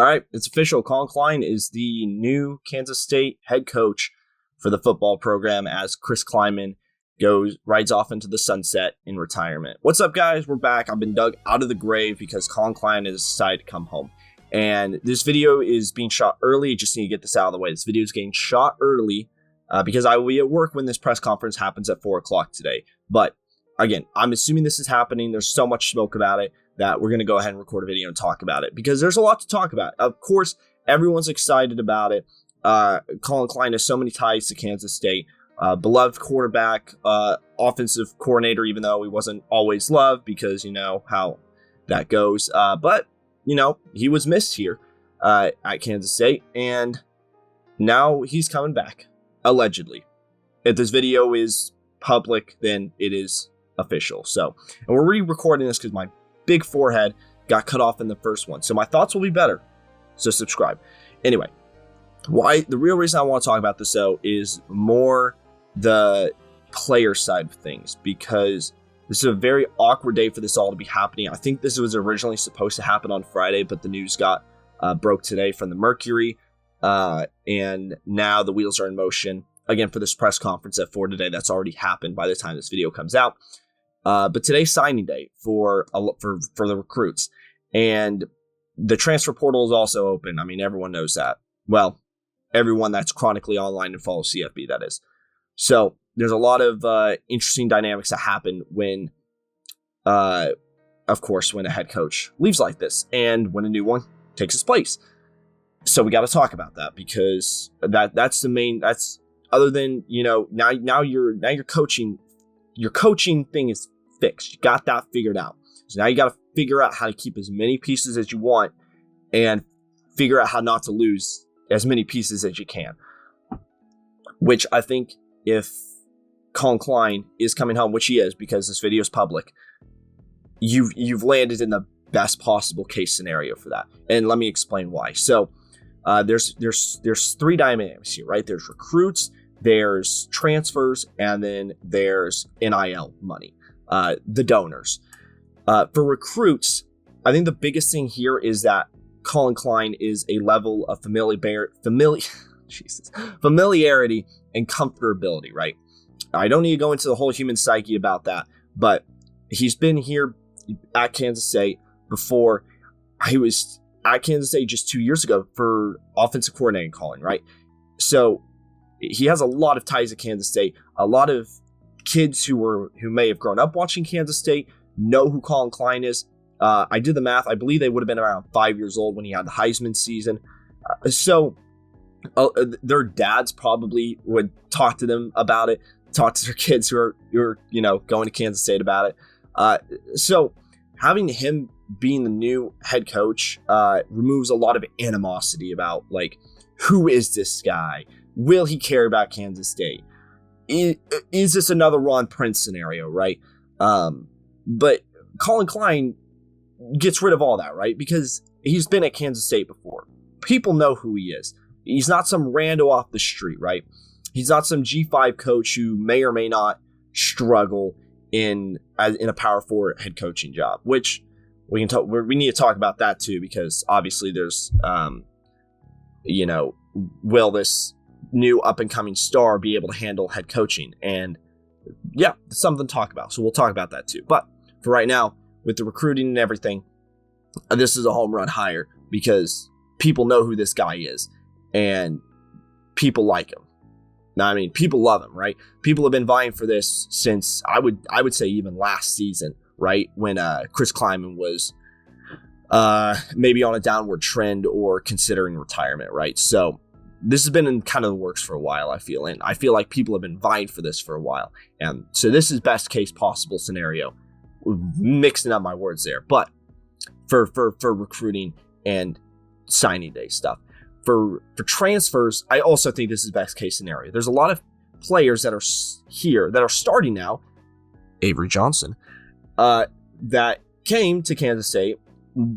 All right, it's official. Collin Klein is the new Kansas State head coach for the football program as Chris Kleiman rides off into the sunset in retirement. What's up, guys? We're back. I've been dug out of the grave because Collin Klein has decided to come home. And this video is being shot early. Just need to get this out of the way. This video is getting shot early because I will be at work when this press conference happens at 4 o'clock today. But again, I'm assuming this is happening. There's so much smoke about it that we're going to go ahead and record a video and talk about it because there's a lot to talk about. Of course, everyone's excited about it. Collin Klein has so many ties to Kansas State. Beloved quarterback, offensive coordinator, even though he wasn't always loved because you know how that goes. But, you know, he was missed here at Kansas State, and now he's coming back, allegedly. If this video is public, then it is official. So, and we're re-recording this because my big forehead got cut off in the first one. So my thoughts will be better. So subscribe. Anyway, the real reason I want to talk about this, though, is more the player side of things, because this is a very awkward day for this all to be happening. I think this was originally supposed to happen on Friday, but the news got broke today from the Mercury, and now the wheels are in motion again for this press conference at 4 today. That's already happened by the time this video comes out. But today's signing day for the recruits, and the transfer portal is also open. I mean, everyone knows that. Well, everyone that's chronically online and follows CFB, that is. So there's a lot of interesting dynamics that happen when, of course, when a head coach leaves like this and when a new one takes his place. So we got to talk about that because that's the main. That's other than, you know, now you're coaching. Your coaching thing is fixed. You got that figured out. So now you got to figure out how to keep as many pieces as you want and figure out how not to lose as many pieces as you can. Which I think if Collin Klein is coming home, which he is because this video is public, you've landed in the best possible case scenario for that. And let me explain why. So there's three dynamics here, right? There's recruits, there's transfers, and then there's NIL money, the donors. For recruits, I think the biggest thing here is that Collin Klein is a level of familiarity and comfortability, right? I don't need to go into the whole human psyche about that, but he's been here at Kansas State before. He was at Kansas State just 2 years ago for offensive coordinating calling, right? So he has a lot of ties to Kansas State. A lot of kids who may have grown up watching Kansas State know who Collin Klein is. I did the math. I believe they would have been around 5 years old when he had the Heisman season. So their dads probably would talk to them about it, talk to their kids who are you know, going to Kansas State about it. So having him being the new head coach removes a lot of animosity about, like, who is this guy? Will he care about Kansas State? Is this another Ron Prince scenario, right? But Collin Klein gets rid of all that, right? Because he's been at Kansas State before. People know who he is. He's not some rando off the street, right? He's not some G5 coach who may or may not struggle in a Power 4 head coaching job, which we can talk. We need to talk about that too, because obviously there's, you know, will this new up and coming star be able to handle head coaching? And yeah, it's something to talk about. So we'll talk about that too. But for right now, with the recruiting and everything, this is a home run hire because people know who this guy is and people like him. Now, I mean, people love him, right? People have been vying for this since I would say even last season, right? When Chris Kleiman was maybe on a downward trend or considering retirement, right? So this has been in kind of the works for a while, I feel. And I feel like people have been vying for this for a while. And so this is best case possible scenario. Mixing up my words there. But for recruiting and signing day stuff. For transfers, I also think this is best case scenario. There's a lot of players that are here that are starting now. Avery Johnson, that came to Kansas State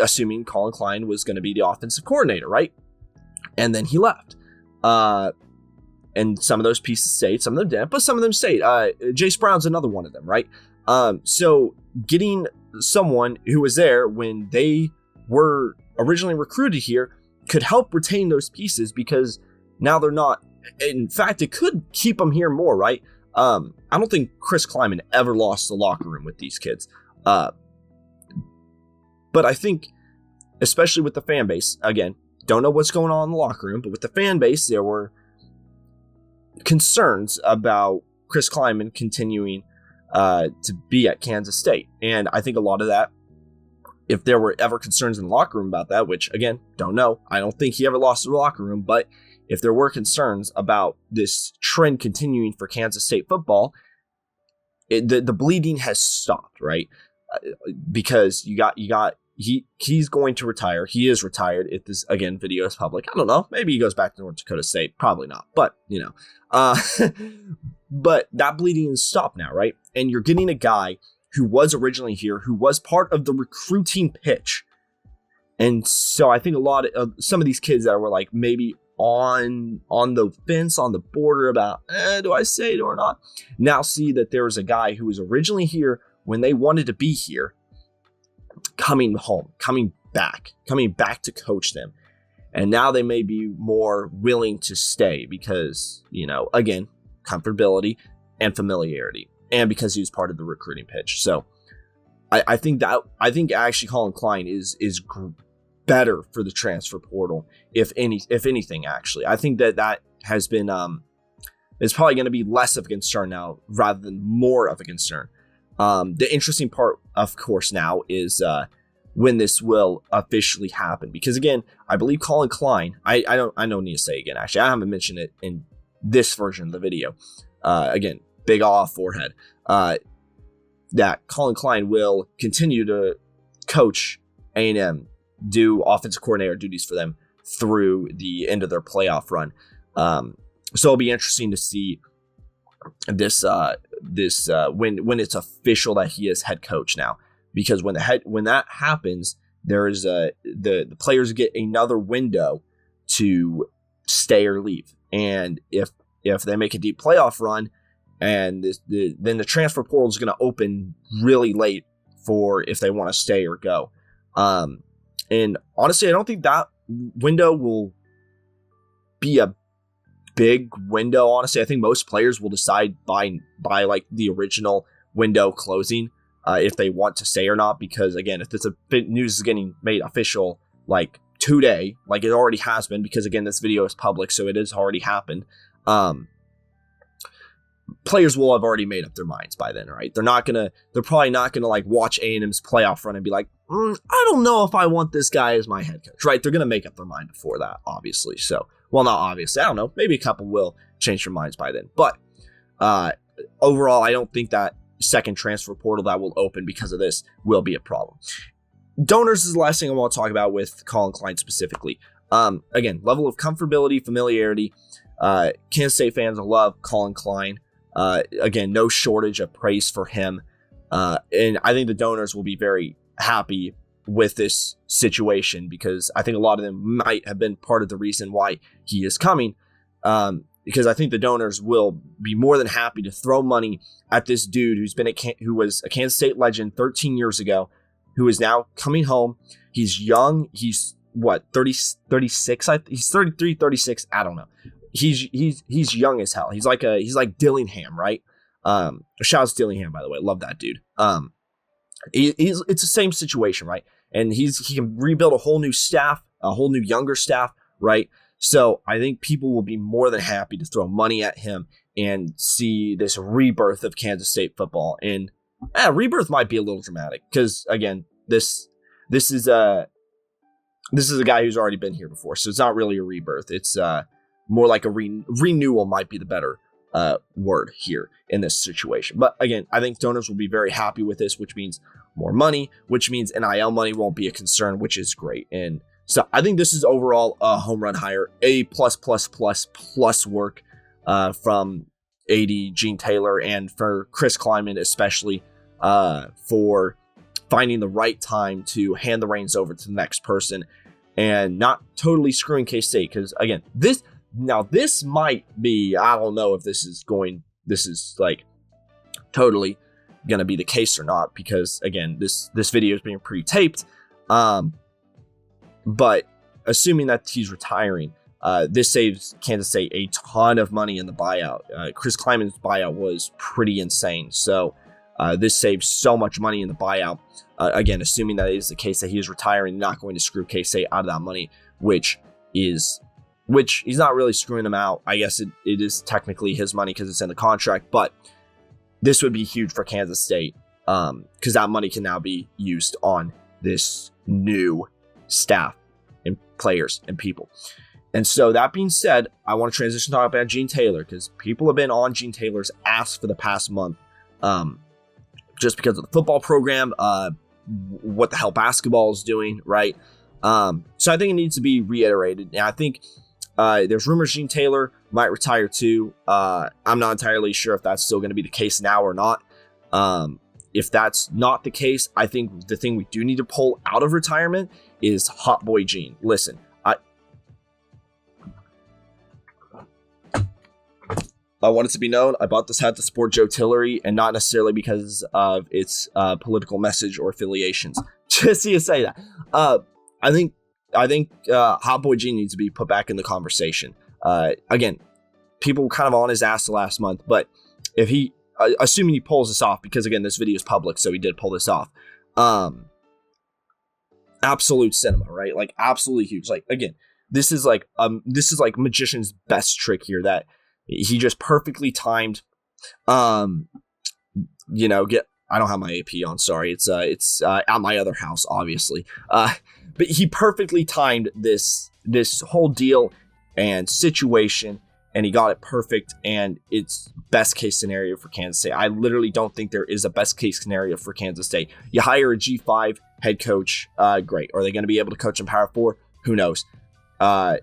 assuming Collin Klein was going to be the offensive coordinator, right? And then he left. And some of those pieces stayed, some of them didn't, but some of them stayed. Jace Brown's another one of them, right? So getting someone who was there when they were originally recruited here could help retain those pieces because now they're not. In fact, it could keep them here more, right? I don't think Chris Kleiman ever lost the locker room with these kids. But I think, especially with the fan base, again, don't know what's going on in the locker room, but with the fan base, there were concerns about Chris Kleiman continuing to be at Kansas State. And I think a lot of that, if there were ever concerns in the locker room about that, which again, don't know. I don't think he ever lost the locker room, but if there were concerns about this trend continuing for Kansas State football, the bleeding has stopped, right? Because he's going to retire. He is retired if this, again, video is public. I don't know. Maybe he goes back to North Dakota State. Probably not. But, but that bleeding is stopped now, right? And you're getting a guy who was originally here, who was part of the recruiting pitch. And so I think a lot of some of these kids that were like maybe on the fence, on the border about, do I say it or not? Now see that there was a guy who was originally here when they wanted to be here, coming home, coming back to coach them. And now they may be more willing to stay because, again, comfortability and familiarity, and because he was part of the recruiting pitch. So I think actually Collin Klein is better for the transfer portal, if anything. Actually, I think that has been is probably going to be less of a concern now rather than more of a concern. The interesting part, of course, now is when this will officially happen, because again, I believe Collin Klein, I don't need to say again, actually I haven't mentioned it in this version of the video, again, big off forehead, that Collin Klein will continue to coach A&M, do offensive coordinator duties for them through the end of their playoff run. So it'll be interesting to see this when it's official that he is head coach now, because when that happens, there is the players get another window to stay or leave, and if they make a deep playoff run, and then the transfer portal is going to open really late for if they want to stay or go. And honestly, I don't think that window will be a big window. Honestly, I think most players will decide by like the original window closing if they want to stay or not. Because again, if this news is getting made official like today, like it already has been, because again, this video is public, so it has already happened. Players will have already made up their minds by then, right? They're probably not gonna like watch A&M's playoff run and be like, I don't know if I want this guy as my head coach, right? They're gonna make up their mind before that, obviously. So, well, not obviously, I don't know. Maybe a couple will change their minds by then. But overall, I don't think that second transfer portal that will open because of this will be a problem. Donors is the last thing I want to talk about with Collin Klein specifically. Again, level of comfortability, familiarity. Kansas State fans love Collin Klein. Again, no shortage of praise for him. And I think the donors will be very happy with this situation, because I think a lot of them might have been part of the reason why he is coming. Because I think the donors will be more than happy to throw money at this dude who was a Kansas State legend 13 years ago, who is now coming home. He's young. He's what, 36? He's 33, 36. I don't know. He's young as hell. He's like Dillingham, right? Shout out to Dillingham, by the way. Love that dude. It's the same situation, right? And he can rebuild a whole new staff, a whole new younger staff, right? So I think people will be more than happy to throw money at him and see this rebirth of Kansas State football. And rebirth might be a little dramatic, because again, this is a guy who's already been here before, so it's not really a rebirth. It's more like a renewal might be the better word here in this situation. But again, I think donors will be very happy with this, which means more money, which means NIL money won't be a concern, which is great. And so I think this is overall a home run hire, A++++ work from AD Gene Taylor, and for Chris Kleiman especially, for finding the right time to hand the reins over to the next person and not totally screwing K-State. Because again, this might be, I don't know if this is like totally going to be the case or not, because again, this video is being pre-taped. But assuming that he's retiring, this saves Kansas State a ton of money in the buyout. Chris Kleiman's buyout was pretty insane. So this saves so much money in the buyout. Again, assuming that is the case, that he is retiring, not going to screw K-State out of that money, which he's not really screwing him out. I guess it is technically his money because it's in the contract, but this would be huge for Kansas State because that money can now be used on this new staff and players and people. And so that being said, I want to transition to talk about Gene Taylor because people have been on Gene Taylor's ass for the past month just because of the football program, what the hell basketball is doing, right? So I think it needs to be reiterated. And I think there's rumors Gene Taylor might retire too. I'm not entirely sure if that's still going to be the case now or not. If that's not the case, I think the thing we do need to pull out of retirement is Hot Boy Gene. Listen, I want it to be known, I bought this hat to support Joe Tillery and not necessarily because of its political message or affiliations. Just so you say that. I think Hot Boy Gene needs to be put back in the conversation. Again, people were kind of on his ass the last month, but if he, assuming he pulls this off, because again, this video is public, so he did pull this off. Absolute cinema, right? Like absolutely huge. Like again, this is like magician's best trick here that he just perfectly timed. I don't have my AP on. Sorry, it's at my other house, obviously. But he perfectly timed this whole deal and situation, and he got it perfect. And it's best case scenario for Kansas State. I literally don't think there is a best case scenario for Kansas State. You hire a G5 head coach, great. Are they going to be able to coach in Power 4? Who knows? But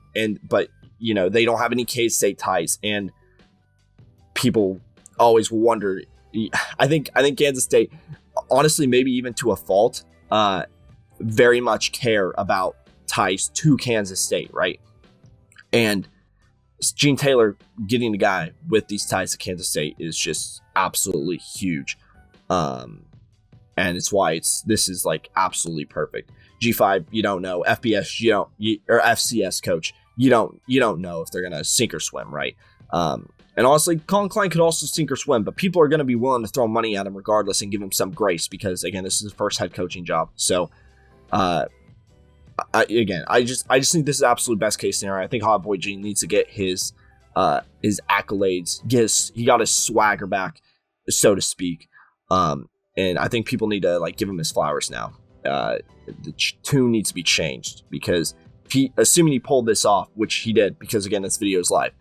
they don't have any K-State ties, and people always wonder. I think Kansas State, honestly, maybe even to a fault, very much care about ties to Kansas State, right? And Gene Taylor getting a guy with these ties to Kansas State is just absolutely huge, and it's why this is like absolutely perfect. G5, you don't know. FBS, or FCS coach, you don't know if they're gonna sink or swim, right? And honestly, Collin Klein could also sink or swim, but people are going to be willing to throw money at him regardless and give him some grace because, again, this is his first head coaching job. So, I just think this is absolute best case scenario. I think Hot Boy Gene needs to get his accolades. He got his swagger back, so to speak. And I think people need to give him his flowers now. The tune needs to be changed because assuming he pulled this off, which he did, because again, this video is live.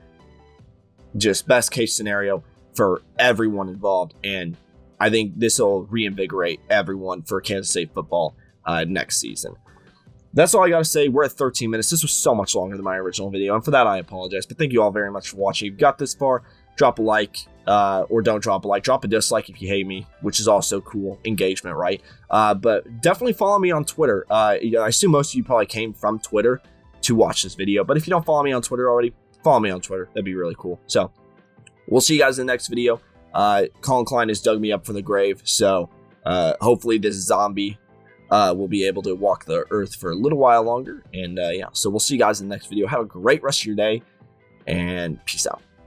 Just best case scenario for everyone involved, and I think this will reinvigorate everyone for Kansas State football next season. That's all I got to say. We're at 13 minutes. This was so much longer than my original video, and for that I apologize, but thank you all very much for watching. If you got this far, drop a like, or don't drop a like. Drop a dislike if you hate me, which is also cool engagement, right? But definitely follow me on Twitter. I assume most of you probably came from Twitter to watch this video, but if you don't follow me on Twitter already, follow me on Twitter. That'd be really cool. So we'll see you guys in the next video. Collin Klein has dug me up from the grave, so hopefully this zombie will be able to walk the earth for a little while longer. And so we'll see you guys in the next video. Have a great rest of your day, and peace out.